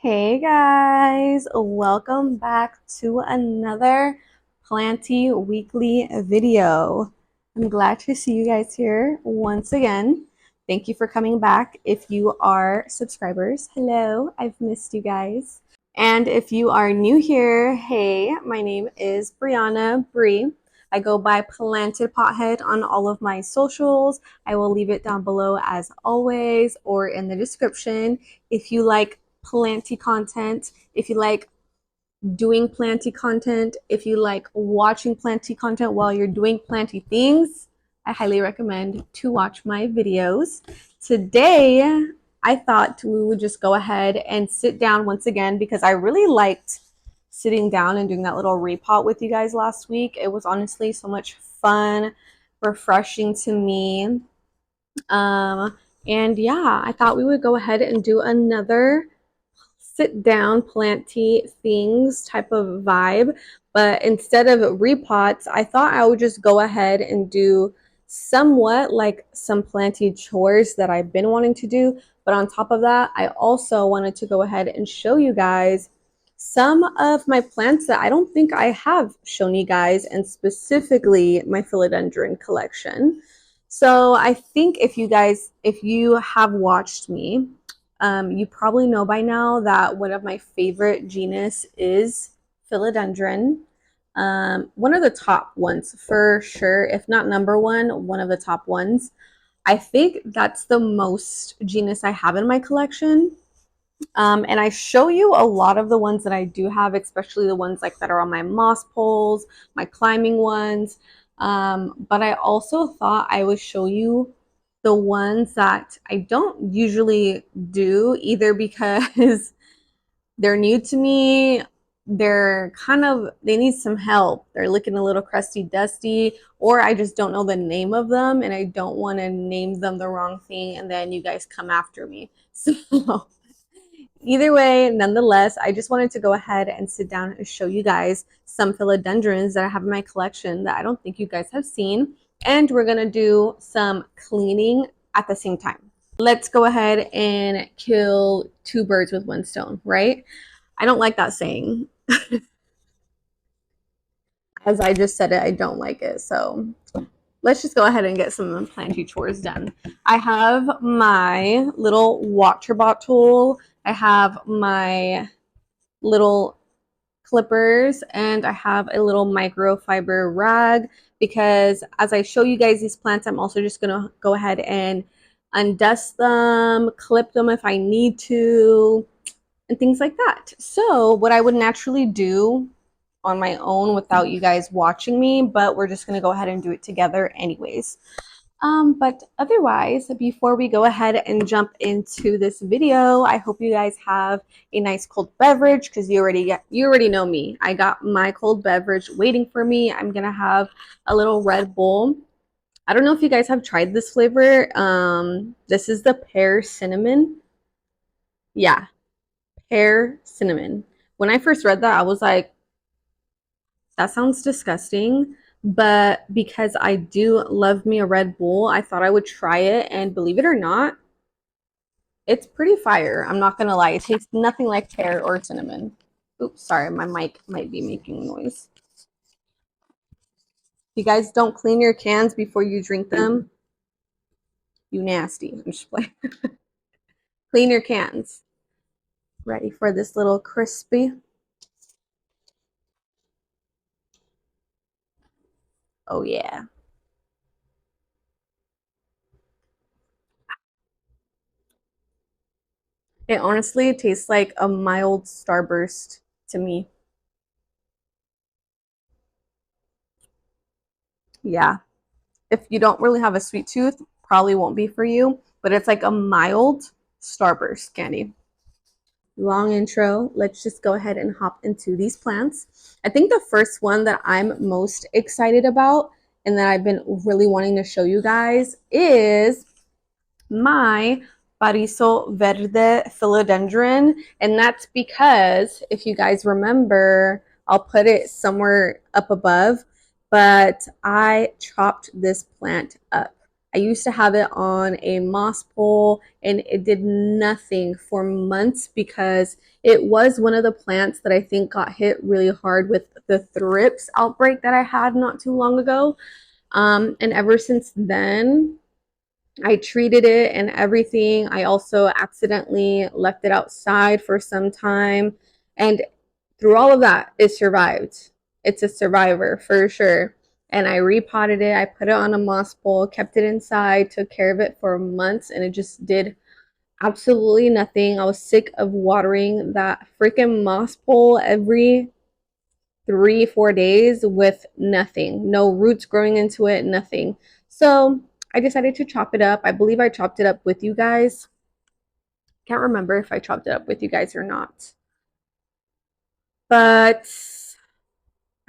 Hey guys, welcome back to another Planty weekly video. I'm glad to see you guys here once again. Thank you for coming back. If you are subscribers, hello, I've missed you guys. And if you are new here, hey, my name is Brianna Bree. I go by Planted Pothead on all of my socials. I will leave it down below as always or in the description. If you like planty content, if you like doing planty content, if you like watching planty content while you're doing planty things, I highly recommend to watch my videos. Today, I thought we would just go ahead and sit down once again because I really liked sitting down and doing that little repot with you guys last week. It was honestly so much fun, refreshing to me. Um, and yeah, I thought we would go ahead and do another sit down planty things type of vibe, but instead of repots, I thought I would just go ahead and do somewhat like some planty chores that I've been wanting to do. But on top of that, I also wanted to go ahead and show you guys some of my plants that I don't think I have shown you guys, and specifically my philodendron collection. So I think if you have watched me, you probably know by now that one of my favorite genus is Philodendron. One of the top ones for sure, if not number one of the top ones. I think that's the most genus I have in my collection. And I show you a lot of the ones that I do have, especially the ones like that are on my moss poles, my climbing ones. But I also thought I would show you the ones that I don't usually do, either because they're new to me, they need some help. They're looking a little crusty, dusty, or I just don't know the name of them and I don't want to name them the wrong thing and then you guys come after me. So either way, nonetheless, I just wanted to go ahead and sit down and show you guys some philodendrons that I have in my collection that I don't think you guys have seen. And we're going to do some cleaning at the same time. Let's go ahead and kill two birds with one stone, right? I don't like that saying. As I just said it, I don't like it. So let's just go ahead and get some planty chores done. I have my little water bottle. I have my little clippers, and I have a little microfiber rag because as I show you guys these plants, I'm also just gonna go ahead and undust them, clip them if I need to, and things like that. So what I would naturally do on my own without you guys watching me, but we're just gonna go ahead and do it together anyways. But otherwise, before we go ahead and jump into this video, I hope you guys have a nice cold beverage because you already know me. I got my cold beverage waiting for me. I'm gonna have a little Red Bull. I don't know if you guys have tried this flavor. This is the pear cinnamon. Yeah, pear cinnamon. When I first read that, I was like, that sounds disgusting. But because I do love me a Red Bull, I thought I would try it. And believe it or not, it's pretty fire. I'm not going to lie. It tastes nothing like pear or cinnamon. Oops, sorry. My mic might be making noise. You guys don't clean your cans before you drink them. You nasty. I'm just playing. Clean your cans. Ready for this little crispy. Oh, yeah. It honestly tastes like a mild Starburst to me. Yeah. If you don't really have a sweet tooth, probably won't be for you, but it's like a mild Starburst candy. Long intro. Let's just go ahead and hop into these plants. I think the first one that I'm most excited about and that I've been really wanting to show you guys is my variso verde philodendron. And that's because if you guys remember, I'll put it somewhere up above, but I chopped this plant up. I used to have it on a moss pole and it did nothing for months because it was one of the plants that I think got hit really hard with the thrips outbreak that I had not too long ago. And ever since then, I treated it and everything. I also accidentally left it outside for some time. And through all of that, it survived. It's a survivor for sure. And I repotted it. I put it on a moss pole, kept it inside, took care of it for months, and it just did absolutely nothing. I was sick of watering that freaking moss pole every 3, 4 days with nothing, no roots growing into it, nothing. So I decided to chop it up. I believe I chopped it up with you guys. Can't remember if I chopped it up with you guys or not. But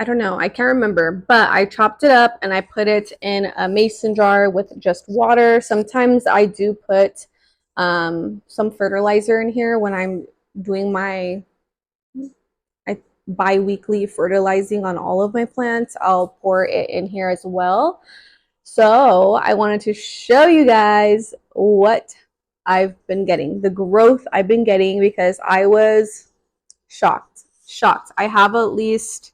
I don't know. I can't remember. But I chopped it up and I put it in a mason jar with just water. Sometimes I do put some fertilizer in here when I'm doing my bi-weekly fertilizing on all of my plants. I'll pour it in here as well. So I wanted to show you guys what I've been getting, the growth I've been getting, because I was shocked. I have at least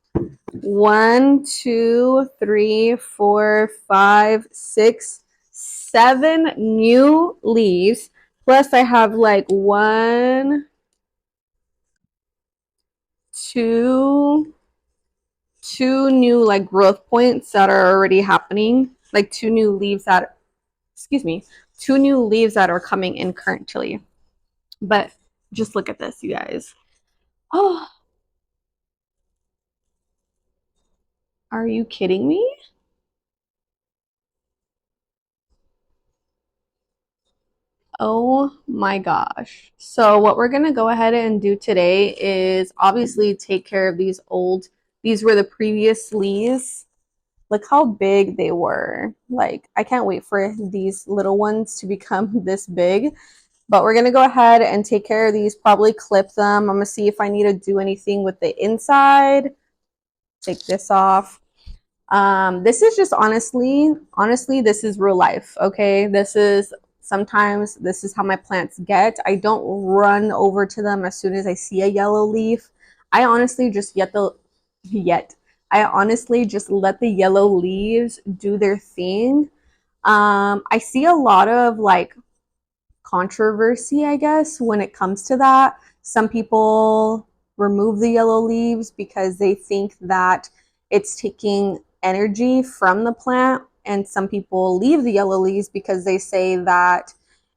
1, 2, 3, 4, 5, 6, 7 new leaves. Plus I have like 1, 2, 2 new like growth points that are already happening, like 2 new leaves that, excuse me, 2 new leaves that are coming in currently. But just look at this, you guys. Oh, are you kidding me? Oh my gosh. So what we're gonna go ahead and do today is obviously take care of these were the previous leaves. Look how big they were. Like, I can't wait for these little ones to become this big. But we're going to go ahead and take care of these, probably clip them. I'm going to see if I need to do anything with the inside. Take this off. This is just honestly, this is real life, okay? Sometimes this is how my plants get. I don't run over to them as soon as I see a yellow leaf. I honestly just I honestly just let the yellow leaves do their thing. I see a lot of like controversy, I guess, when it comes to that. Some people remove the yellow leaves because they think that it's taking energy from the plant, and some people leave the yellow leaves because they say that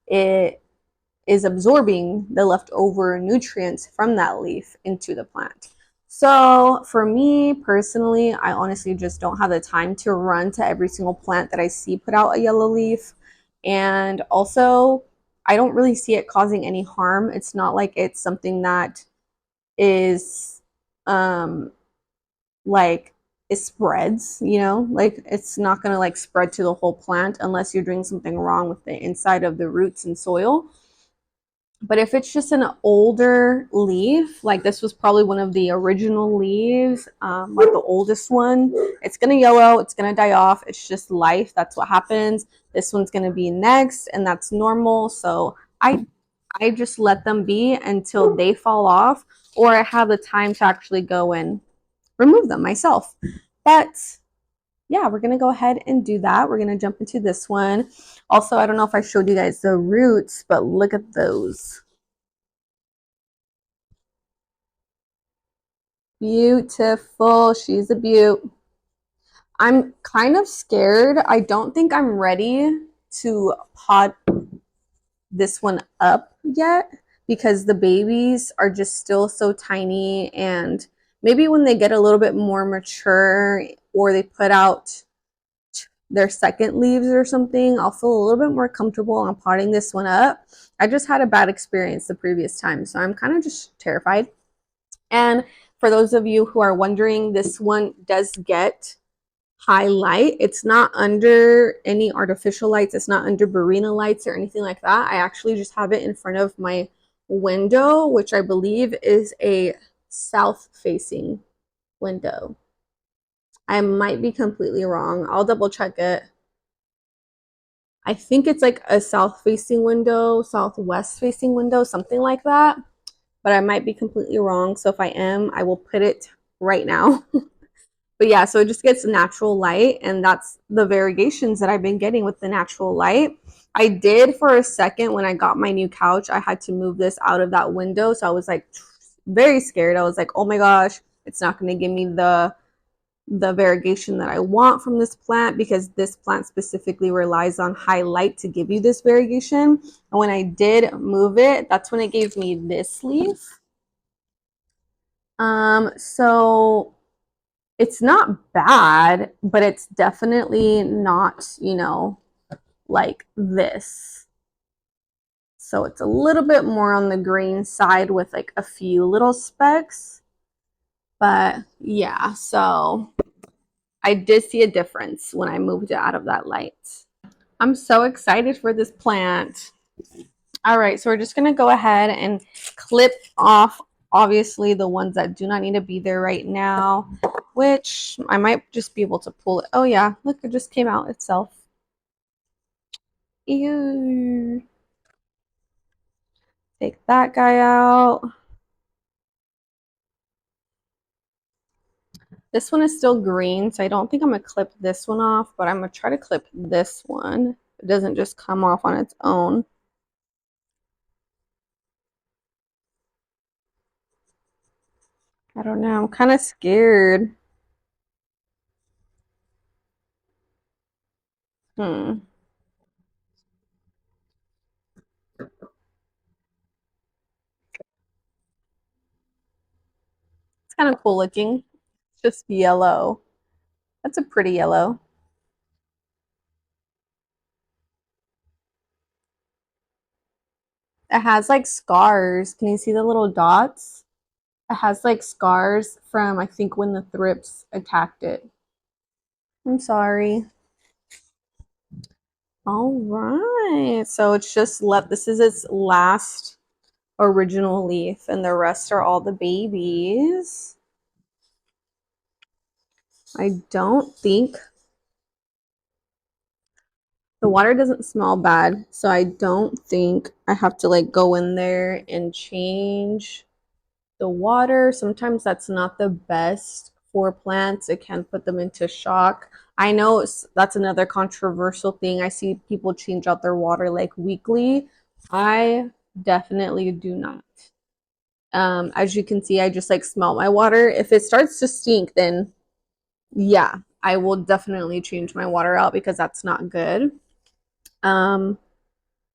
it is absorbing the leftover nutrients from that leaf into the plant. So for me personally, I honestly just don't have the time to run to every single plant that I see put out a yellow leaf. And also, I don't really see it causing any harm. It's not like it's something that is like it spreads, you know, like it's not going to like spread to the whole plant unless you're doing something wrong with the inside of the roots and soil. But if it's just an older leaf, like this was probably one of the original leaves, like the oldest one, it's going to yellow, it's going to die off. It's just life. That's what happens. This one's going to be next, and that's normal. So I just let them be until they fall off, or I have the time to actually go and remove them myself. But yeah, we're going to go ahead and do that. We're going to jump into this one. Also, I don't know if I showed you guys the roots, but look at those. Beautiful. She's a beaut. I'm kind of scared. I don't think I'm ready to pot this one up yet because the babies are just still so tiny, and maybe when they get a little bit more mature or they put out their second leaves or something, I'll feel a little bit more comfortable on potting this one up. I just had a bad experience the previous time, so I'm kind of just terrified. And for those of you who are wondering, this one does get high light. It's not under any artificial lights. It's not under Barina lights or anything like that. I actually just have it in front of my window, which I believe is a south facing window. I might be completely wrong. I'll double check it. I think it's like a south facing window, southwest facing window, something like that. But I might be completely wrong. So if I am, I will put it right now. But yeah, so it just gets natural light, and that's the variations that I've been getting with the natural light. I did for a second when I got my new couch, I had to move this out of that window. So I was like very scared. I was like, oh my gosh, it's not going to give me the variegation that I want from this plant, because this plant specifically relies on high light to give you this variegation. And when I did move it, that's when it gave me this leaf. So it's not bad, but it's definitely not, like this. So it's a little bit more on the green side with like a few little specks. But yeah, so I did see a difference when I moved it out of that light. I'm so excited for this plant. All right, so we're just gonna go ahead and clip off, obviously, the ones that do not need to be there right now, which I might just be able to pull it. Oh yeah, look, it just came out itself. Ew. Take that guy out. This one is still green, so I don't think I'm gonna clip this one off, but I'm gonna try to clip this one. It doesn't just come off on its own. I don't know, I'm kind of scared. Hmm. It's kind of cool looking. It's just yellow. That's a pretty yellow. It has like scars. Can you see the little dots? It has like scars from, I think, when the thrips attacked it. I'm sorry. All right. So it's just left. This is its last original leaf, and the rest are all the babies. I don't think the water doesn't smell bad, so I don't think I have to like go in there and change the water. Sometimes that's not the best for plants. It can put them into shock. I know that's another controversial thing. I see people change out their water like weekly. I definitely do not. As you can see, I just like smell my water. If it starts to stink, then yeah, I will definitely change my water out, because that's not good. Um,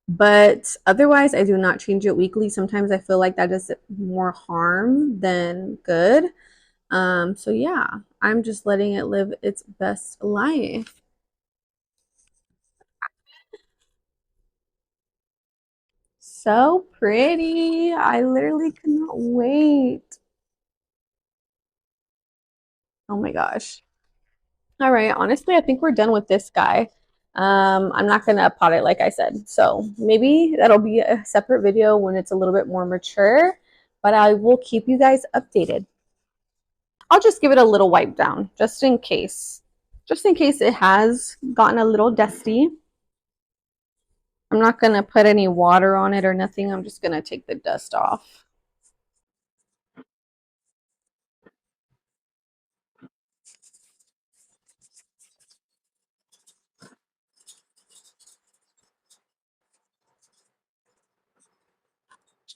but otherwise, I do not change it weekly. Sometimes I feel like that does more harm than good. So yeah, I'm just letting it live its best life. So pretty. I literally cannot wait. Oh my gosh. All right, honestly, I think we're done with this guy. I'm not gonna pot it like I said. So maybe that'll be a separate video when it's a little bit more mature, but I will keep you guys updated. I'll just give it a little wipe down just in case. Just in case it has gotten a little dusty. I'm not going to put any water on it or nothing. I'm just going to take the dust off.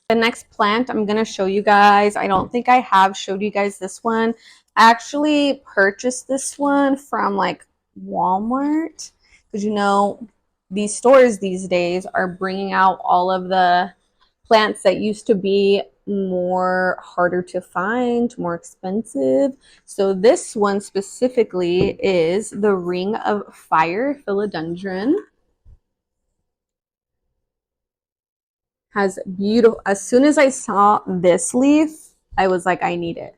The next plant I'm going to show you guys, I don't think I have showed you guys this one. I actually purchased this one from like Walmart, because these stores these days are bringing out all of the plants that used to be more harder to find, more expensive. So this one specifically is the Ring of Fire philodendron. Has beautiful, as soon as I saw this leaf, I was like, I need it.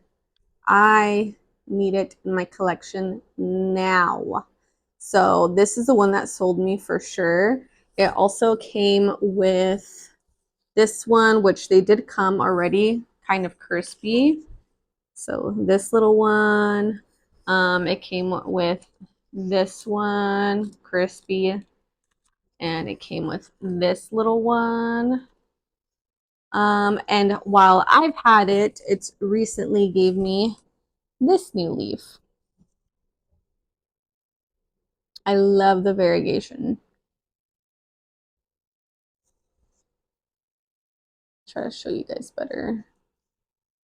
I need it in my collection now. So this is the one that sold me for sure. It also came with this one, which they did come already kind of crispy. So this little one, it came with this one, crispy. and it came with this little one. And while I've had it, it's recently gave me this new leaf. I love the variegation. Try to show you guys better.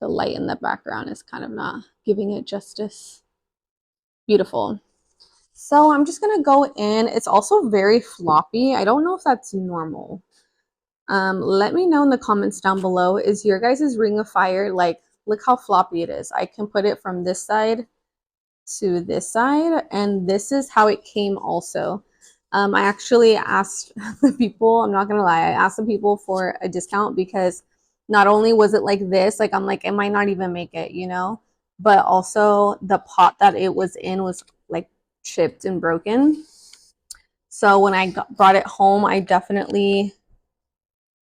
The light in the background is kind of not giving it justice. Beautiful. So I'm just gonna go in. It's also very floppy. I don't know if that's normal. Let me know in the comments down below. Is your guys' ring of fire like, look how floppy it is. I can put it from this side to this side, and this is how it came also. I actually asked the people, I'm not gonna lie, I asked the people for a discount because not only was it like this, like I'm like, it might not even make it, you know, but also the pot that it was in was like chipped and broken. So when I brought it home, I definitely,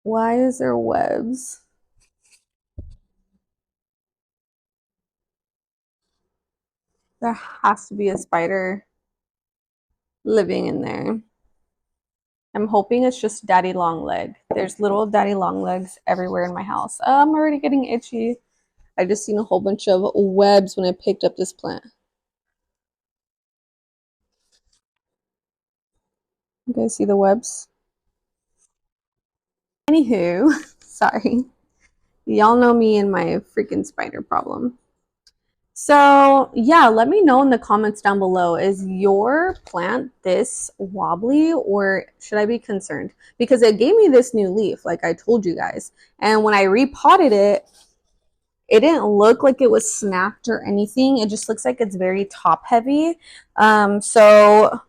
why is there webs? There has to be a spider living in there. I'm hoping it's just daddy long leg. There's little daddy long legs everywhere in my house. I'm already getting itchy. I just seen a whole bunch of webs when I picked up this plant. You guys see the webs? Anywho, sorry. Y'all know me and my freaking spider problem. So yeah, let me know in the comments down below. Is your plant this wobbly or should I be concerned? Because it gave me this new leaf, like I told you guys. And when I repotted it, it didn't look like it was snapped or anything. It just looks like it's very top heavy. So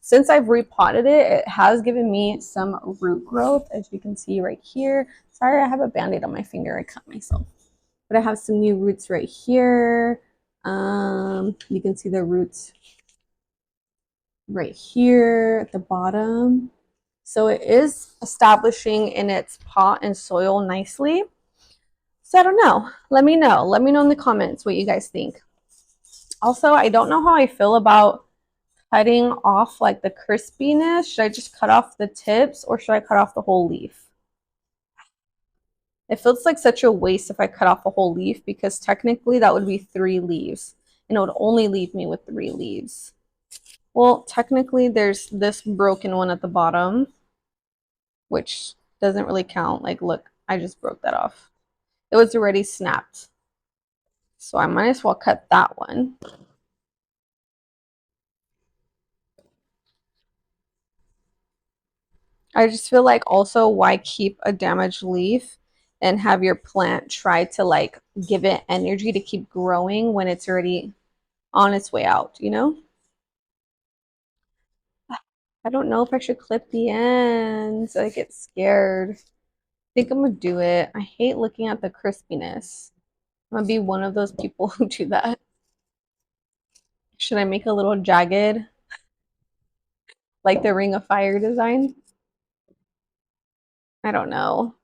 since I've repotted it, it has given me some root growth, as you can see right here. Sorry, I have a band-aid on my finger. I cut myself. But I have some new roots right here. You can see the roots right here at the bottom. So it is establishing in its pot and soil nicely. So I don't know. Let me know. Let me know in the comments what you guys think. Also, I don't know how I feel about cutting off like the crispiness. Should I just cut off the tips or should I cut off the whole leaf? It feels like such a waste if I cut off a whole leaf because technically that would be 3 leaves and it would only leave me with 3 leaves. Well, technically there's this broken one at the bottom, which doesn't really count. Like, look, I just broke that off. It was already snapped. So I might as well cut that one. I just feel like also why keep a damaged leaf and have your plant try to like give it energy to keep growing when it's already on its way out, you know? I don't know if I should clip the ends. I get scared. I think I'm gonna do it. I hate looking at the crispiness. I'm gonna be one of those people who do that. Should I make a little jagged, like the Ring of Fire design? I don't know.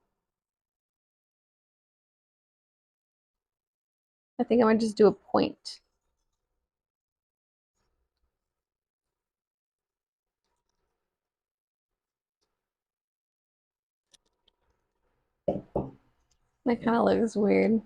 I think I'm gonna just do a point. That kind of looks weird.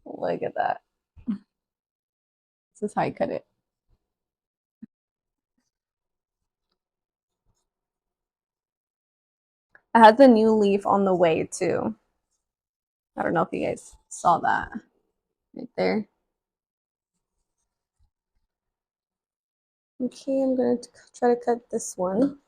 Look at that. This is how I cut it. I had the new leaf on the way too. I don't know if you guys saw that right there. Okay, I'm going to try to cut this one.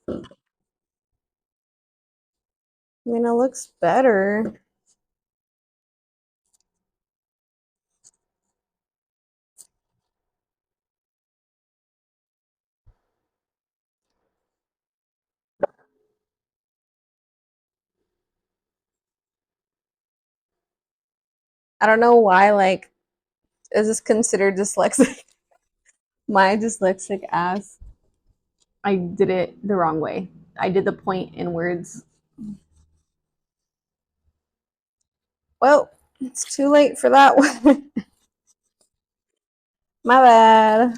I mean, it looks better. I don't know why, like, is this considered dyslexic? My dyslexic ass, I did it the wrong way. I did the point inwards. Well, it's too late for that one. My bad.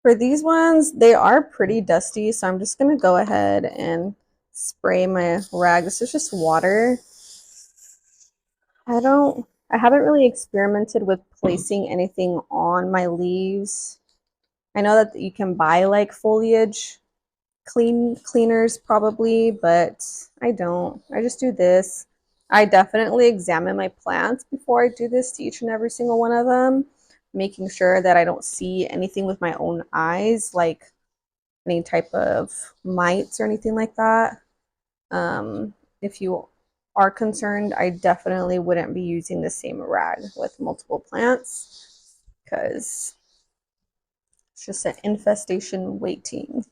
For these ones, they are pretty dusty, so I'm just gonna go ahead and spray my rag. This is just water. I haven't really experimented with placing anything on my leaves. I know that you can buy like foliage cleaners probably, but I don't. I just do this. I definitely examine my plants before I do this to each and every single one of them, making sure that I don't see anything with my own eyes, like any type of mites or anything like that. If you are concerned, I definitely wouldn't be using the same rag with multiple plants because it's just an infestation waiting.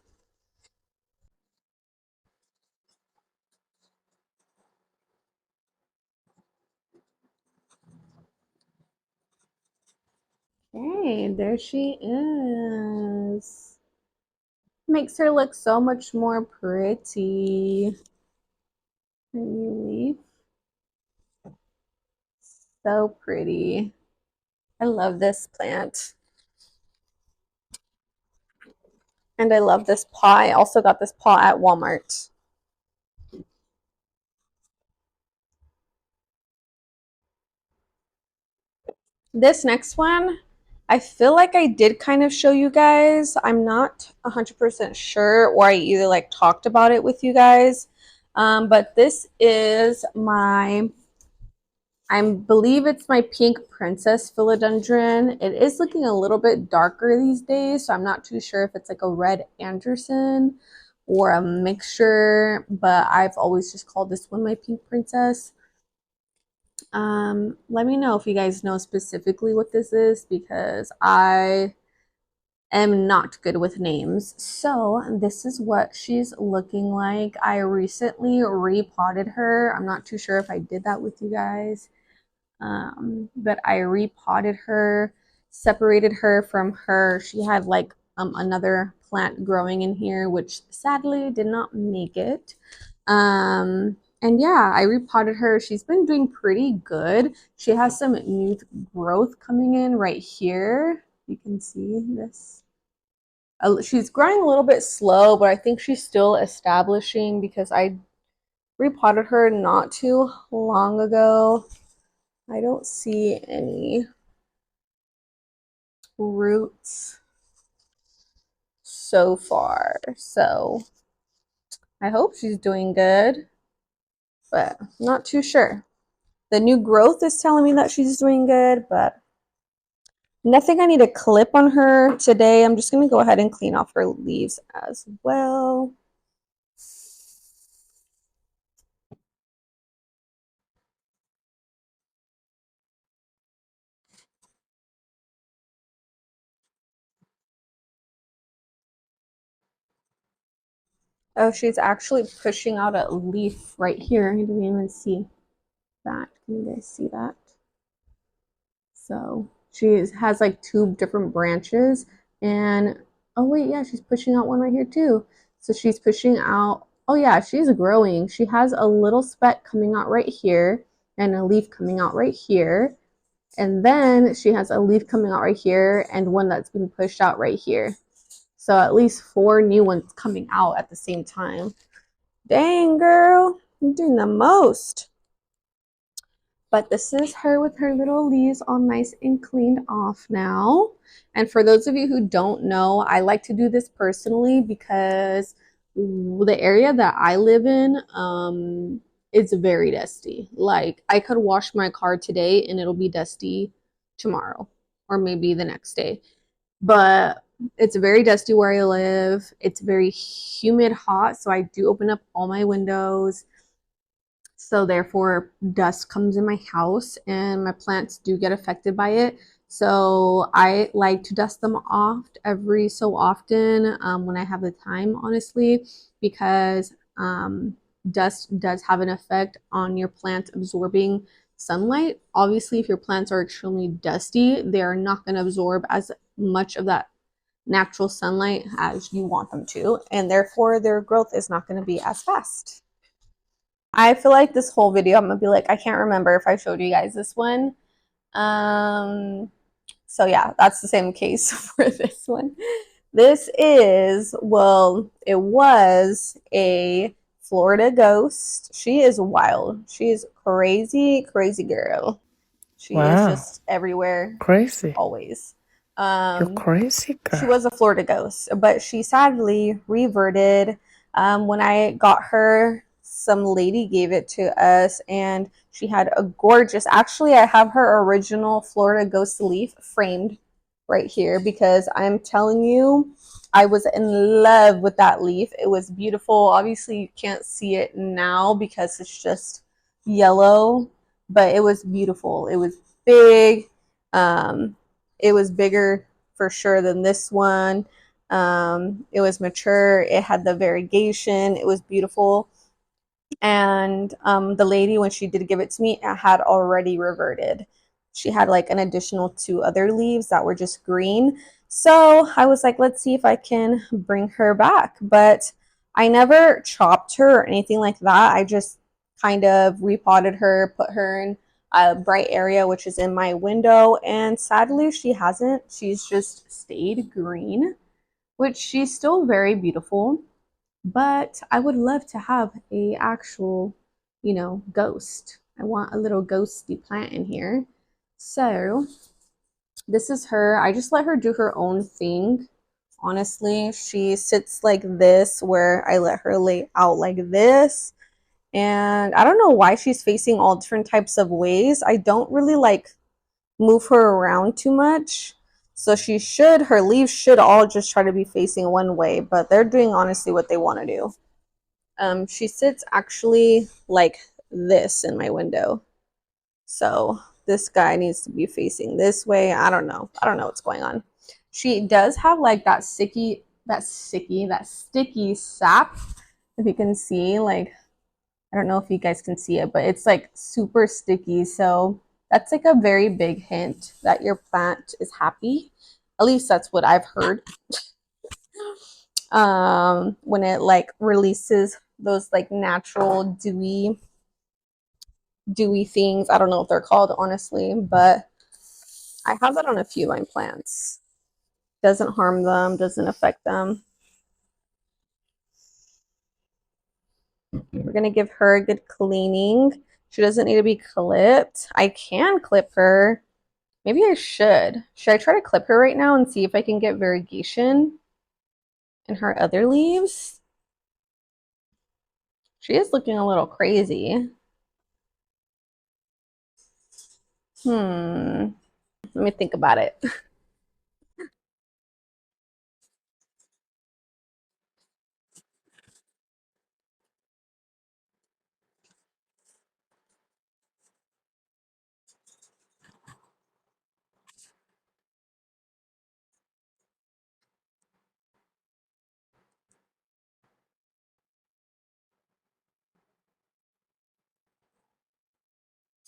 Okay, there she is. Makes her look so much more pretty. New leaf. So pretty. I love this plant. And I love this paw. I also got this paw at Walmart. This next one, I feel like I did kind of show you guys. I'm not 100% sure, or I either like talked about it with you guys. But this is my, I believe it's my pink princess philodendron. It is looking a little bit darker these days, so I'm not too sure if it's like a red Anderson or a mixture, but I've always just called this one my pink princess. Let me know if you guys know specifically what this is because I am not good with names. So this is what she's looking like. I recently repotted her. I'm not too sure if I did that with you guys. But I repotted her, separated her from her. She had like another plant growing in here, which sadly did not make it. And yeah, I repotted her. She's been doing pretty good. She has some new growth coming in right here. You can see this. She's growing a little bit slow, but I think she's still establishing because I repotted her not too long ago. I don't see any roots so far. So I hope she's doing good, but I'm not too sure. The new growth is telling me that she's doing good, but nothing I need to clip on her today. I'm just going to go ahead and clean off her leaves as well. Oh, she's actually pushing out a leaf right here. You didn't even see that. Can you guys see that? So she has like two different branches and oh wait, yeah, she's pushing out one right here too. So she's pushing out, oh yeah, she's growing. She has a little speck coming out right here and a leaf coming out right here. And then she has a leaf coming out right here and one that's been pushed out right here. So at least four new ones coming out at the same time. Dang, girl, you're doing the most. But this is her with her little leaves all nice and cleaned off now. And for those of you who don't know, I like to do this personally because the area that I live in, it's very dusty. Like I could wash my car today and it'll be dusty tomorrow or maybe the next day. But it's very dusty where I live. It's very humid, hot. So I do open up all my windows, so therefore dust comes in my house and my plants do get affected by it. So I like to dust them off every so often when I have the time, honestly, because dust does have an effect on your plant absorbing sunlight. Obviously, if your plants are extremely dusty, they are not going to absorb as much of that natural sunlight as you want them to, and therefore their growth is not going to be as fast. I feel like this whole video I'm going to be like, I can't remember if I showed you guys this one. So yeah, that's the same case for this one. This is, well, it was a Florida ghost. She is wild. She is crazy, crazy girl. She is Wow. just everywhere, Crazy. always. You're crazy, She girl. was a Florida ghost, but she sadly reverted. When I got her, some lady gave it to us, and she had a gorgeous. Actually, I have her original Florida ghost leaf framed right here because I'm telling you, I was in love with that leaf. It was beautiful. Obviously, you can't see it now because it's just yellow, but it was beautiful. It was big. Um, it was bigger for sure than this one. It was mature. It had the variegation. It was beautiful. And the lady, when she did give it to me, it had already reverted. She had like an additional 2 other leaves that were just green. So I was like, let's see if I can bring her back. But I never chopped her or anything like that. I just kind of repotted her, put her in a bright area, which is in my window. And sadly, she hasn't. She's just stayed green, which she's still very beautiful. But I would love to have a actual, ghost. I want a little ghosty plant in here. So this is her. I just let her do her own thing. Honestly, she sits like this where I let her lay out like this. And I don't know why she's facing all different types of ways. I don't really like move her around too much. So her leaves should all just try to be facing one way, but they're doing honestly what they want to do. She sits actually like this in my window. So this guy needs to be facing this way. I don't know. I don't know what's going on. She does have like that sticky sap. If you can see, like, I don't know if you guys can see it, but it's like super sticky. So that's like a very big hint that your plant is happy. At least that's what I've heard. When it like releases those like natural dewy things. I don't know what they're called honestly, but I have that on a few of my plants. Doesn't harm them, doesn't affect them. We're gonna give her a good cleaning. She doesn't need to be clipped. I can clip her. Maybe I should. Should I try to clip her right now and see if I can get variegation in her other leaves? She is looking a little crazy. Let me think about it.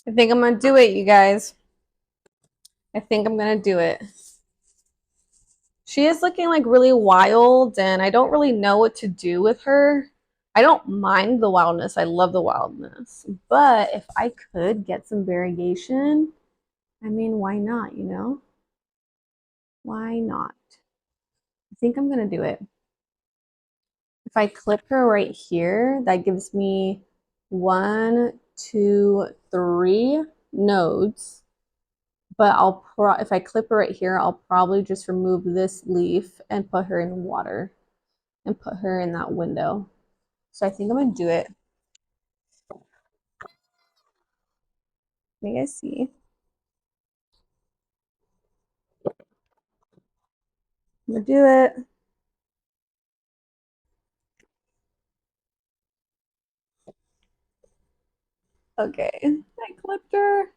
I think I'm gonna do it, you guys. I think I'm gonna do it. She is looking like really wild, and I don't really know what to do with her. I don't mind the wildness. I love the wildness. But if I could get some variegation, I mean, why not, you know? Why not? I think I'm gonna do it. If I clip her right here, that gives me 1, 2, 3 nodes. But if I clip her right here, I'll probably just remove this leaf and put her in water and put her in that window. So I think I'm gonna do it. Let me guys see. I'm gonna do it. Okay, I clipped her.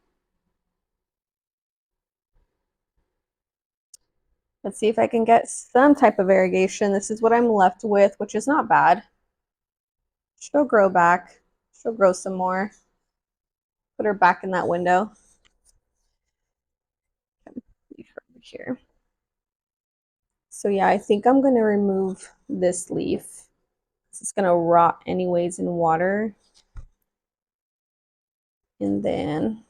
Let's see if I can get some type of variegation. This is what I'm left with, which is not bad. She'll grow back. She'll grow some more. Put her back in that window. Leave her over here. So yeah, I think I'm gonna remove this leaf. It's gonna rot anyways in water. And then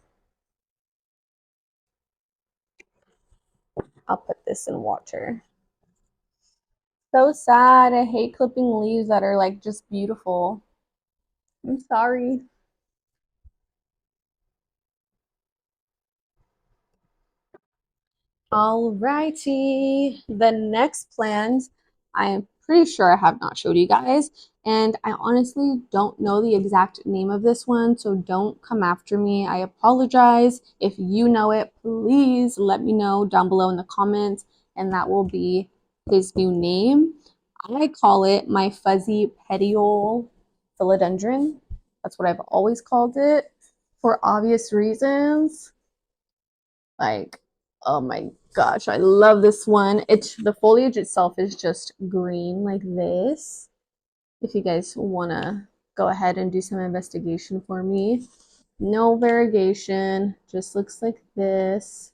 I'll put this in water. So sad. I hate clipping leaves that are like just beautiful. I'm sorry. Alrighty, the next plant I am pretty sure I have not showed you guys, and I honestly don't know the exact name of this one, so don't come after me. I apologize. If you know it, please let me know down below in the comments, and that will be his new name. I call it my fuzzy petiole philodendron. That's what I've always called it for obvious reasons. Like, oh my gosh, I love this one. It's the foliage itself is just green like this. If you guys want to go ahead and do some investigation for me. No variegation, just looks like this.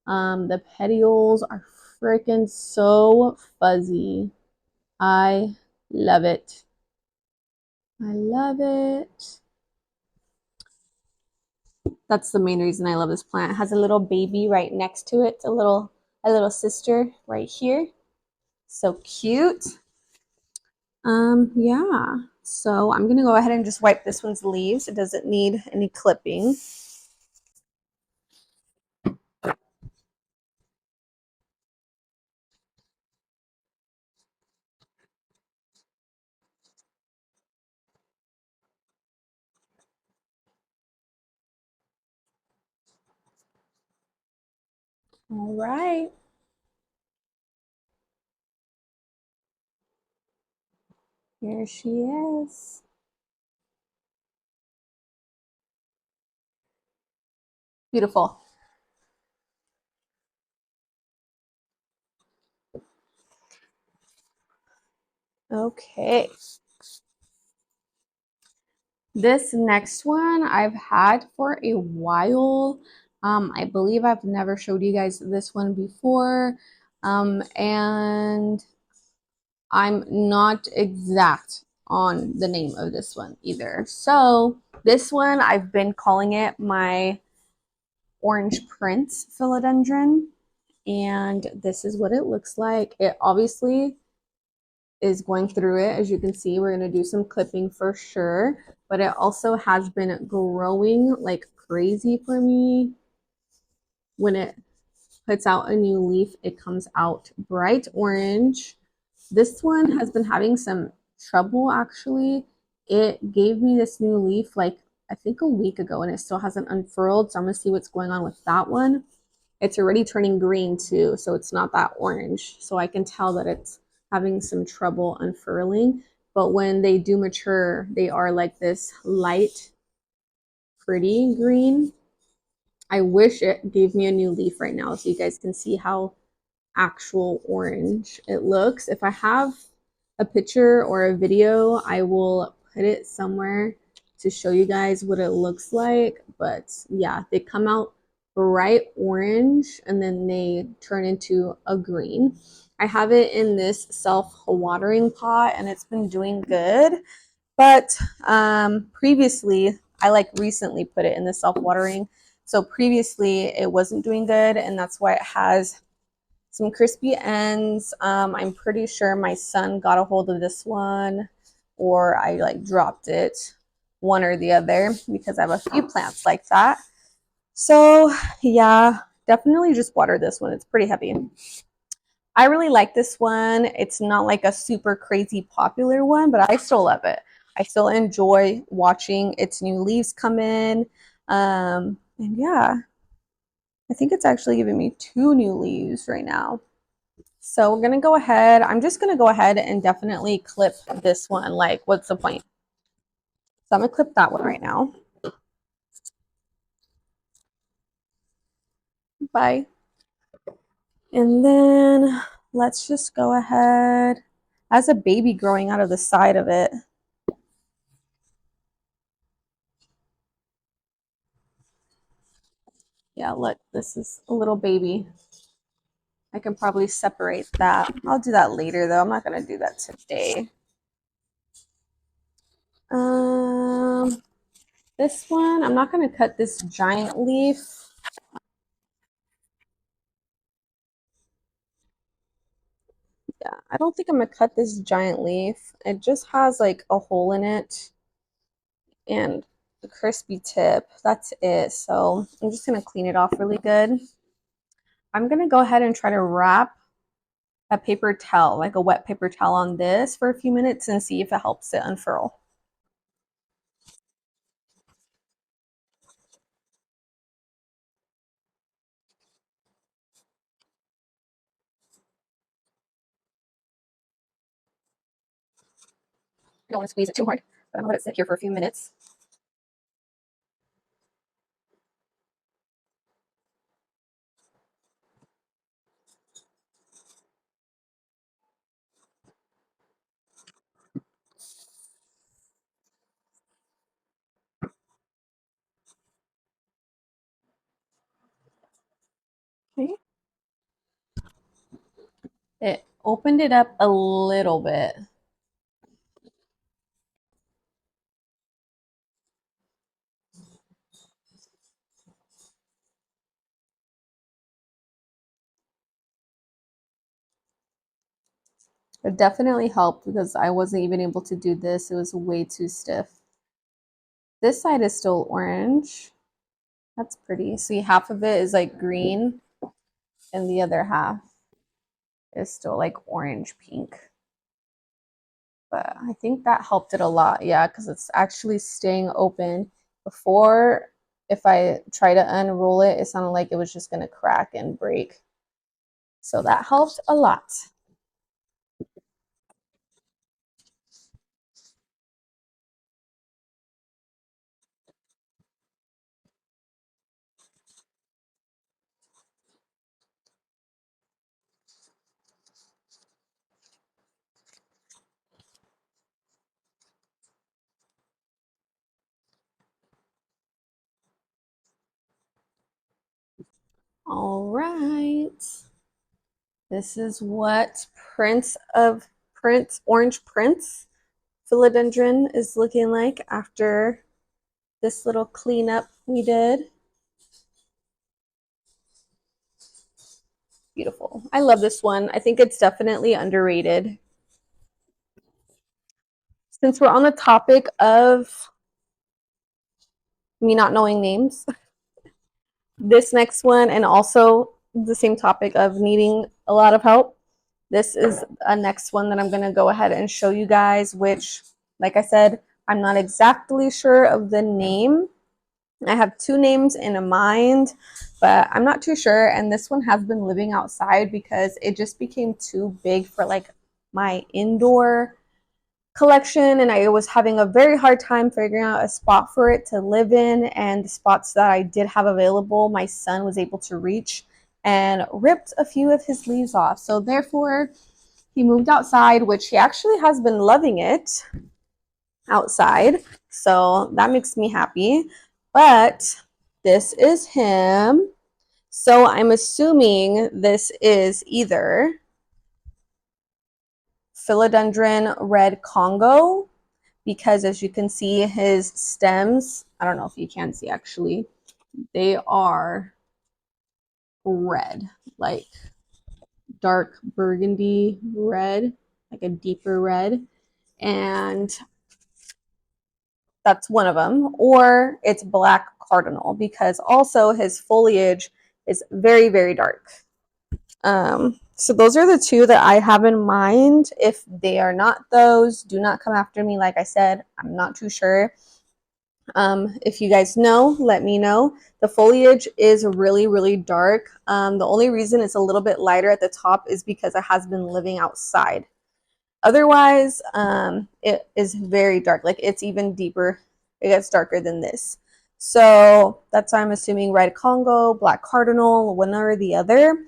The petioles are freaking so fuzzy. I love it. I love it. That's the main reason I love this plant. It has a little baby right next to it, a little sister right here. So cute. Yeah. So I'm gonna go ahead and just wipe this one's leaves. It doesn't need any clipping. All right. Here she is. Beautiful. Okay. This next one I've had for a while. I believe I've never showed you guys this one before. And I'm not exact on the name of this one either. So this one, I've been calling it my Orange Prince philodendron. And this is what it looks like. It obviously is going through it. As you can see, we're going to do some clipping for sure. But it also has been growing like crazy for me. When it puts out a new leaf, it comes out bright orange. This one has been having some trouble actually. It gave me this new leaf like I think a week ago and it still hasn't unfurled. So I'm gonna see what's going on with that one. It's already turning green too, so it's not that orange. So I can tell that it's having some trouble unfurling. But when they do mature, they are like this light, pretty green. I wish it gave me a new leaf right now so you guys can see how actual orange it looks. If I have a picture or a video, I will put it somewhere to show you guys what it looks like. But yeah, they come out bright orange and then they turn into a green. I have it in this self-watering pot and it's been doing good. But previously, I like recently put it in the self-watering. So previously it wasn't doing good and that's why it has some crispy ends. I'm pretty sure my son got a hold of this one or I like dropped it, one or the other, because I have a few plants like that. So yeah, definitely just water this one. It's pretty heavy. I really like this one. It's not like a super crazy popular one, but I still love it. I still enjoy watching its new leaves come in. And yeah, I think it's actually giving me 2 new leaves right now. So we're gonna go ahead. I'm just gonna go ahead and definitely clip this one. Like, what's the point? So I'm gonna clip that one right now. Bye. And then let's just go ahead. As a baby growing out of the side of it. Yeah, look, this is a little baby. I can probably separate that. I'll do that later though. I'm not gonna do that today. Um, this one, I'm not gonna cut this giant leaf. Yeah, I don't think I'm gonna cut this giant leaf. It just has like a hole in it and the crispy tip. That's it. So I'm just gonna clean it off really good. I'm gonna go ahead and try to wrap a paper towel, like a wet paper towel on this for a few minutes and see if it helps it unfurl. I don't want to squeeze it too hard, but I'm gonna let it sit here for a few minutes. Okay. It opened it up a little bit. It definitely helped because I wasn't even able to do this. It was way too stiff. This side is still orange. That's pretty. See, half of it is like green and the other half is still like orange pink. But I think that helped it a lot. Yeah, because it's actually staying open. Before, if I try to unroll it, it sounded like it was just going to crack and break. So that helped a lot. All right. This is what Orange Prince Philodendron is looking like after this little cleanup we did. Beautiful. I love this one. I think it's definitely underrated. Since we're on the topic of me not knowing names, this next one, and also the same topic of needing a lot of help, this is a next one that I'm going to go ahead and show you guys, which, like I said, I'm not exactly sure of the name. I have two names in mind, but I'm not too sure. And this one has been living outside because it just became too big for like my indoor collection, and I was having a very hard time figuring out a spot for it to live in. And the spots that I did have available, my son was able to reach and ripped a few of his leaves off. So therefore, he moved outside, which he actually has been loving it outside. So that makes me happy. But this is him. So I'm assuming this is either Philodendron red Congo, because as you can see, his stems, I don't know if you can see actually, they are red, like dark burgundy red, like a deeper red. And that's one of them. Or it's black cardinal, because also his foliage is very, very dark. So those are the two that I have in mind. If they are not those, do not come after me. Like I said, I'm not too sure. If you guys know, let me know. The foliage is really, really dark. The only reason it's a little bit lighter at the top is because it has been living outside. Otherwise, it is very dark. Like it's even deeper. It gets darker than this. So that's why I'm assuming red Congo, black cardinal, one or the other.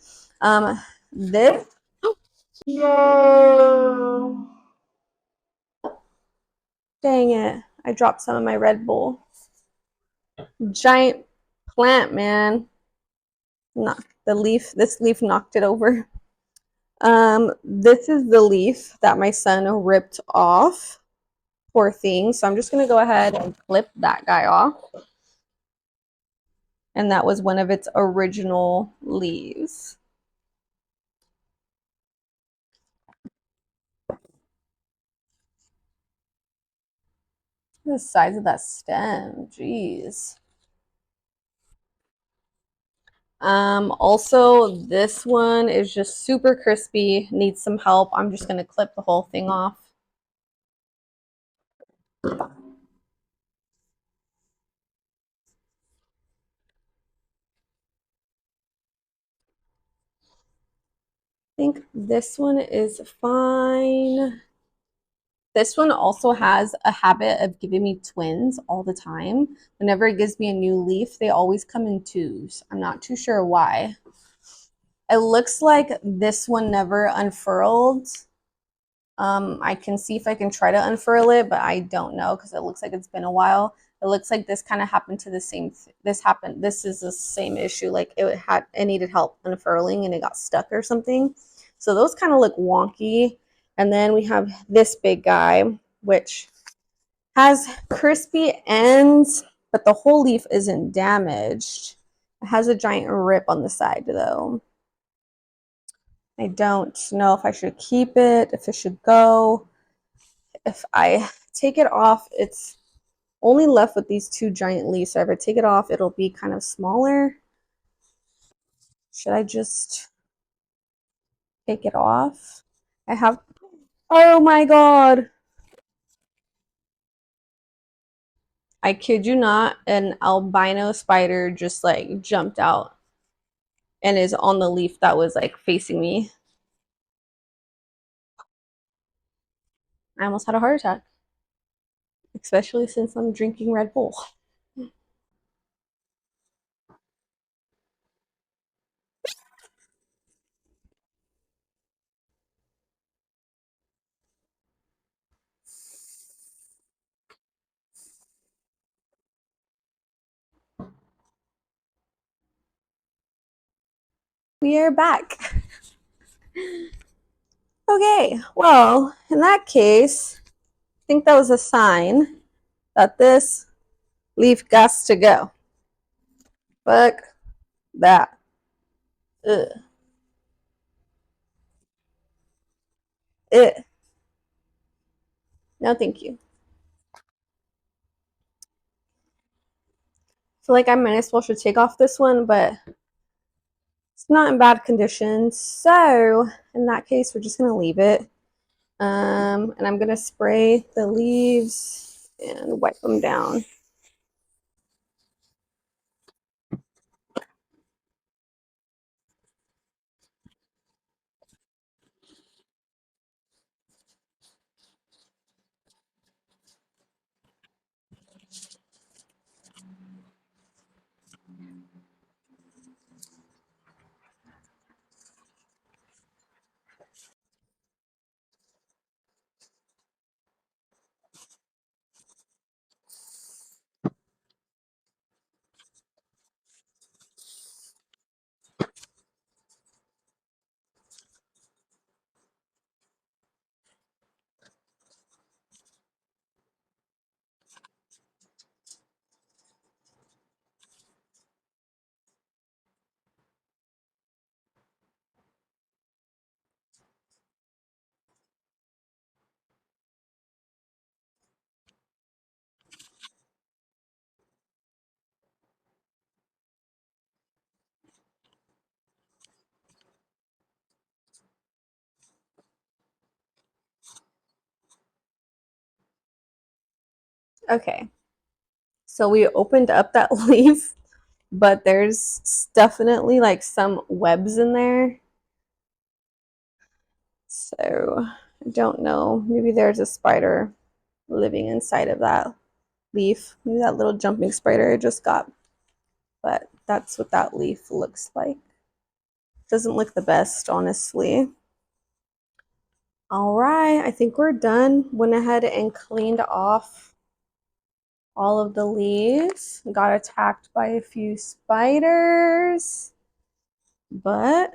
This, dang it, I dropped some of my Red Bull. Giant plant, man. not the leaf. This leaf knocked it over. This is the leaf that my son ripped off. Poor thing. So I'm just gonna go ahead and clip that guy off. And that was one of its original leaves. The size of that stem, jeez. Also, this one is just super crispy, needs some help. I'm just gonna clip the whole thing off. I think this one is fine. This one also has a habit of giving me twins all the time. Whenever it gives me a new leaf, they always come in twos. I'm not too sure why. It looks like this one never unfurled. I can see if I can try to unfurl it, but I don't know because it looks like it's been a while. It looks like this kind of happened to the same. This is the same issue. Like it needed help unfurling and it got stuck or something. So those kind of look wonky. And then we have this big guy, which has crispy ends, but the whole leaf isn't damaged. It has a giant rip on the side though. I don't know if I should keep it, if it should go. If I take it off, it's only left with these two giant leaves. So if I take it off, it'll be kind of smaller. Should I just take it off? I have, oh my God. I kid you not, an albino spider just like jumped out and is on the leaf that was like facing me. I almost had a heart attack, especially since I'm drinking Red Bull. We are back. Okay, well, in that case, I think that was a sign that this leaf got to go. Fuck that. Ugh. Ugh. No, thank you. I feel like I might as well should take off this one, but it's not in bad condition. So in that case, we're just gonna leave it. And I'm gonna spray the leaves and wipe them down. Okay, so we opened up that leaf, but there's definitely like some webs in there. So I don't know. Maybe there's a spider living inside of that leaf. Maybe that little jumping spider I just got. But that's what that leaf looks like. Doesn't look the best, honestly. All right, I think we're done. Went ahead and cleaned off all of the leaves. Got attacked by a few spiders. But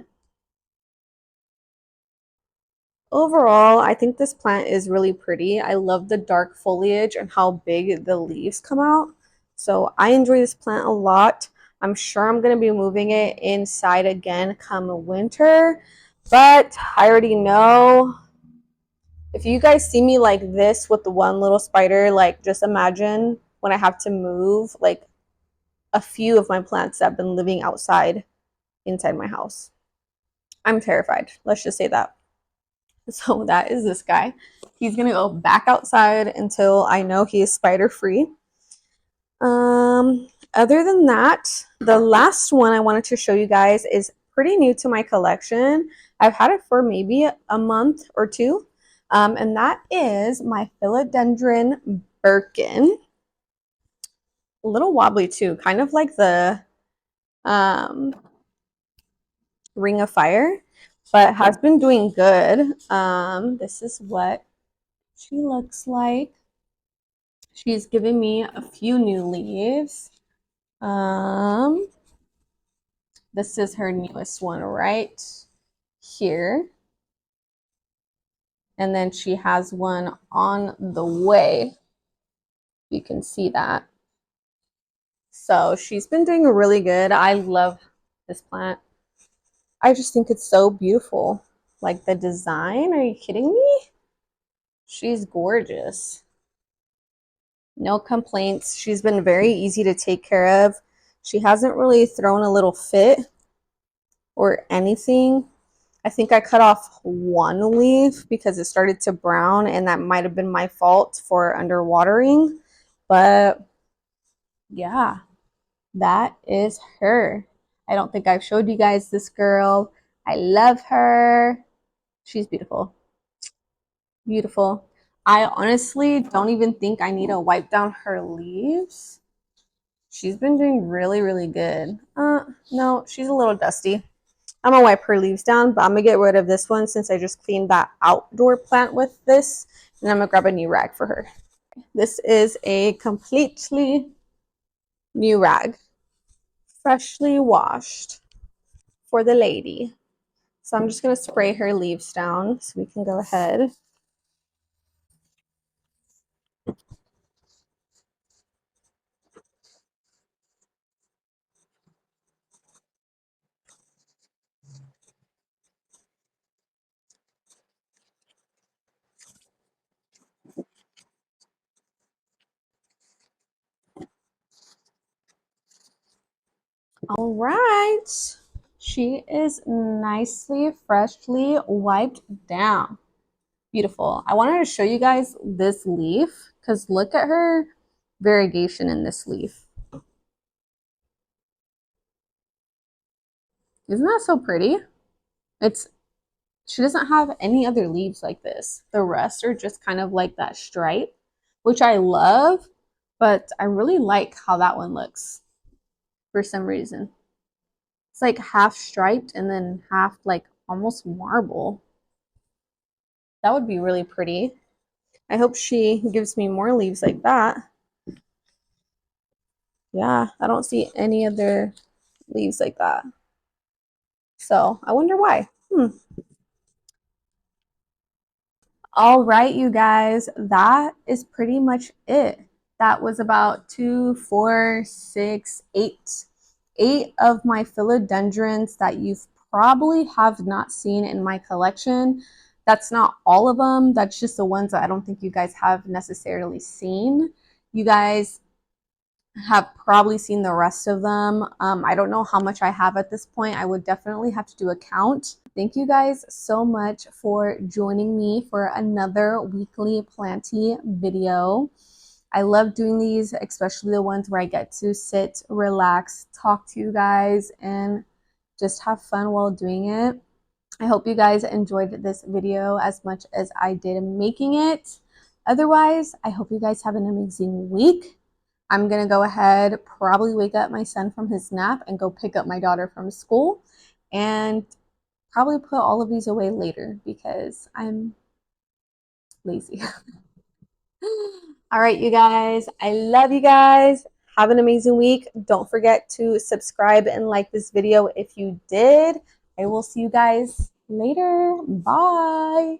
overall, I think this plant is really pretty. I love the dark foliage and how big the leaves come out. So I enjoy this plant a lot. I'm sure I'm going to be moving it inside again come winter. But I already know if you guys see me like this with the one little spider, like just imagine when I have to move like a few of my plants that have been living outside inside my house. I'm terrified. Let's just say that. So that is this guy. He's gonna go back outside until I know he is spider free. Other than that, the last one I wanted to show you guys is pretty new to my collection. I've had it for maybe a month or two. And that is my philodendron birkin. A little wobbly too, kind of like the um, ring of fire, but has been doing good. This is what she looks like. She's given me a few new leaves. Um, this is her newest one right here. And then she has one on the way. You can see that. So she's been doing really good. I love this plant. I just think it's so beautiful. Like the design, are you kidding me? She's gorgeous. No complaints. She's been very easy to take care of. She hasn't really thrown a little fit or anything. I think I cut off one leaf because it started to brown, and that might have been my fault for underwatering. But yeah, that is her. I don't think I've showed you guys this girl. I love her. She's beautiful. Beautiful. I honestly don't even think I need to wipe down her leaves. She's been doing really, really good. No, she's a little dusty. I'm gonna wipe her leaves down, but I'm gonna get rid of this one since I just cleaned that outdoor plant with this. And I'm gonna grab a new rag for her. This is a completely new rag, freshly washed for the lady. So I'm just gonna spray her leaves down so we can go ahead. All right. She is nicely, freshly wiped down. Beautiful. I wanted to show you guys this leaf because look at her variegation in this leaf. Isn't that so pretty? It's she doesn't have any other leaves like this. The rest are just kind of like that stripe, which I love, but I really like how that one looks for some reason. It's like half striped and then half like almost marble. That would be really pretty. I hope she gives me more leaves like that. Yeah, I don't see any other leaves like that. So I wonder why. All right, you guys, that is pretty much it. That was about 2, 4, 6, 8. 8 of my philodendrons that you've probably have not seen in my collection. That's not all of them. That's just the ones that I don't think you guys have necessarily seen. You guys have probably seen the rest of them. I don't know how much I have at this point. I would definitely have to do a count. Thank you guys so much for joining me for another weekly planty video. I love doing these, especially the ones where I get to sit, relax, talk to you guys, and just have fun while doing it. I hope you guys enjoyed this video as much as I did making it. Otherwise, I hope you guys have an amazing week. I'm going to go ahead, probably wake up my son from his nap and go pick up my daughter from school and probably put all of these away later because I'm lazy. All right, you guys. I love you guys. Have an amazing week. Don't forget to subscribe and like this video if you did. I will see you guys later. Bye.